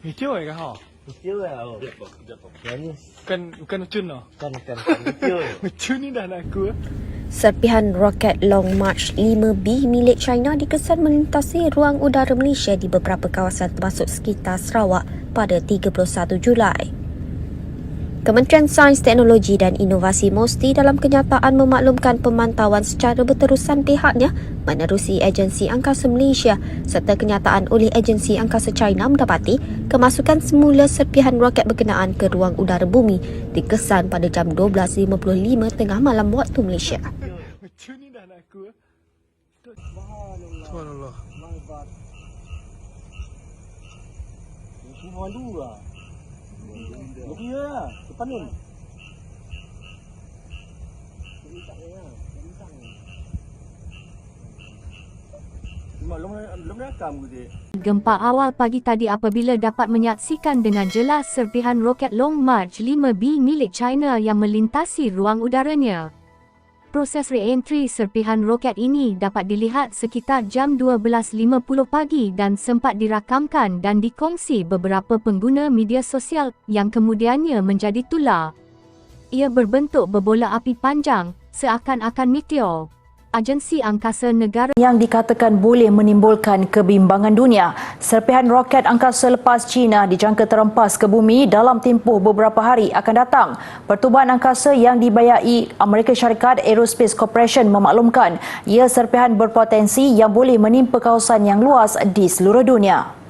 Hijau ya kah? Kecil lah. Yang ni Bukan ucun lah. kan kecil. Ucun ni dah nak aku. Serpihan roket Long March 5B milik China dikesan melintasi ruang udara Malaysia di beberapa kawasan termasuk sekitar Sarawak pada 31 Julai. Kementerian Sains, Teknologi dan Inovasi MOSTI dalam kenyataan memaklumkan pemantauan secara berterusan pihaknya menerusi Agensi Angkasa Malaysia serta kenyataan oleh Agensi Angkasa China mendapati kemasukan semula serpihan roket berkenaan ke ruang udara bumi dikesan pada jam 12.55 tengah malam waktu Malaysia. Ucun ni dah nak aku. Subhanallah. Semua dulu lah. Dia lah, sepanin. Belum rakam ke dia? Gempa awal pagi tadi apabila dapat menyaksikan dengan jelas serpihan roket Long March 5B milik China yang melintasi ruang udaranya. Proses re-entry serpihan roket ini dapat dilihat sekitar jam 12.50 pagi dan sempat dirakamkan dan dikongsi beberapa pengguna media sosial yang kemudiannya menjadi tular. Ia berbentuk berbola api panjang, seakan-akan meteor. Agensi Angkasa Negara yang dikatakan boleh menimbulkan kebimbangan dunia. Serpihan roket angkasa lepas China dijangka terempas ke bumi dalam tempoh beberapa hari akan datang. Pertubuhan angkasa yang dibayai Amerika Syarikat Aerospace Corporation memaklumkan ia serpihan berpotensi yang boleh menimpa kawasan yang luas di seluruh dunia.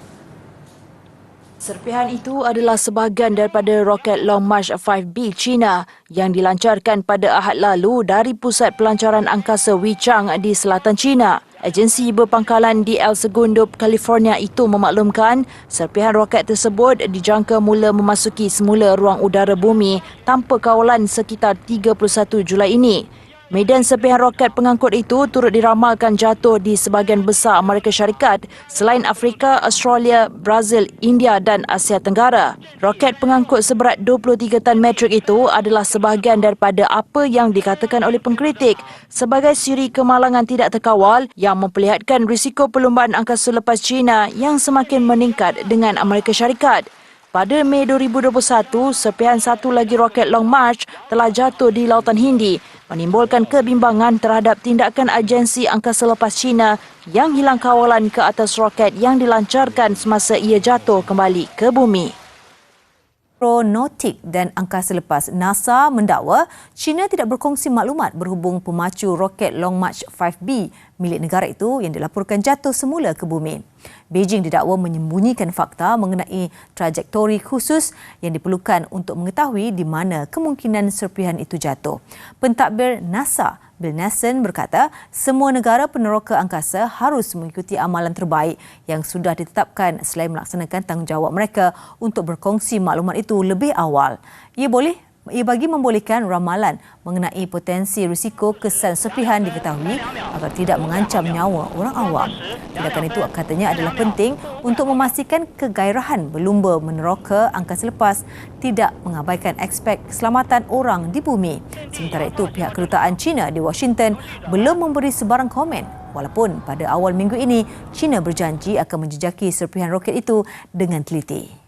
Serpihan itu adalah sebahagian daripada roket Long March 5B China yang dilancarkan pada Ahad lalu dari Pusat Pelancaran Angkasa Weichang di selatan China. Agensi berpangkalan di El Segundo, California itu memaklumkan serpihan roket tersebut dijangka mula memasuki semula ruang udara bumi tanpa kawalan sekitar 31 Julai ini. Medan serpihan roket pengangkut itu turut diramalkan jatuh di sebahagian besar Amerika Syarikat selain Afrika, Australia, Brazil, India dan Asia Tenggara. Roket pengangkut seberat 23 tan metrik itu adalah sebahagian daripada apa yang dikatakan oleh pengkritik sebagai siri kemalangan tidak terkawal yang memperlihatkan risiko perlumbaan angkasa lepas China yang semakin meningkat dengan Amerika Syarikat. Pada Mei 2021, serpihan satu lagi roket Long March telah jatuh di Lautan Hindi, menimbulkan kebimbangan terhadap tindakan agensi angkasa lepas China yang hilang kawalan ke atas roket yang dilancarkan semasa ia jatuh kembali ke bumi. Aeronautik dan Angkasa Lepas NASA mendakwa China tidak berkongsi maklumat berhubung pemacu roket Long March 5B milik negara itu yang dilaporkan jatuh semula ke bumi. Beijing didakwa menyembunyikan fakta mengenai trajektori khusus yang diperlukan untuk mengetahui di mana kemungkinan serpihan itu jatuh. Pentadbir NASA Bill Nelson berkata semua negara peneroka angkasa harus mengikuti amalan terbaik yang sudah ditetapkan selain melaksanakan tanggungjawab mereka untuk berkongsi maklumat itu lebih awal. Ia bagi membolehkan ramalan mengenai potensi risiko kesan serpihan diketahui agar tidak mengancam nyawa orang awam. Tindakan itu katanya adalah penting untuk memastikan kegairahan berlumba meneroka angkasa lepas tidak mengabaikan aspek keselamatan orang di bumi. Sementara itu, pihak kedutaan China di Washington belum memberi sebarang komen walaupun pada awal minggu ini China berjanji akan menjejaki serpihan roket itu dengan teliti.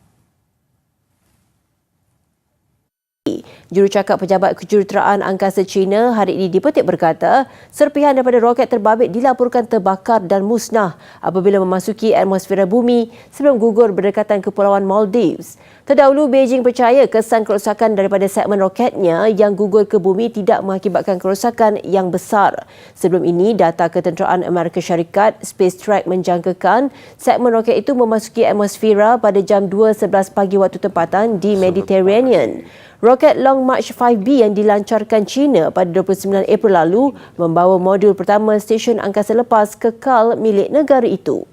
Jurucakap Pejabat Kejuruteraan Angkasa China hari ini dipetik berkata serpihan daripada roket terbabit dilaporkan terbakar dan musnah apabila memasuki atmosfera bumi sebelum gugur berdekatan Kepulauan Maldives. Terdahulu, Beijing percaya kesan kerosakan daripada segmen roketnya yang gugur ke bumi tidak mengakibatkan kerosakan yang besar. Sebelum ini, data ketenteraan Amerika Syarikat SpaceTrack menjangkakan segmen roket itu memasuki atmosfera pada jam 2.11 pagi waktu tempatan di Mediterranean. Roket Long March 5B yang dilancarkan China pada 29 April lalu membawa modul pertama stesen angkasa lepas kekal milik negara itu.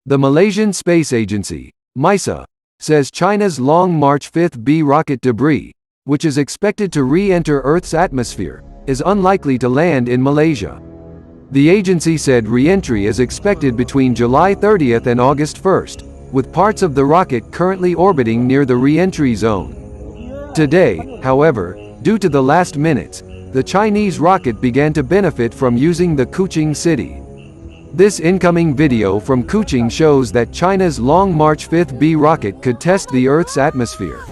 The Malaysian Space Agency, MISA, says China's Long March 5B rocket debris, which is expected to re-enter Earth's atmosphere, is unlikely to land in Malaysia. The agency said re-entry is expected between July 30th and August 1st, with parts of the rocket currently orbiting near the re-entry zone. Today, however, due to the last minutes, the Chinese rocket began to benefit from using the Kuching city. This incoming video from Kuching shows that China's Long March 5B rocket could test the Earth's atmosphere.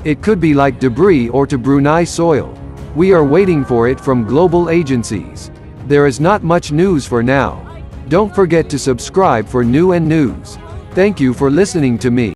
It could be like debris or to Brunei soil. We are waiting for it from global agencies. There is not much news for now. Don't forget to subscribe for new and news. Thank you for listening to me.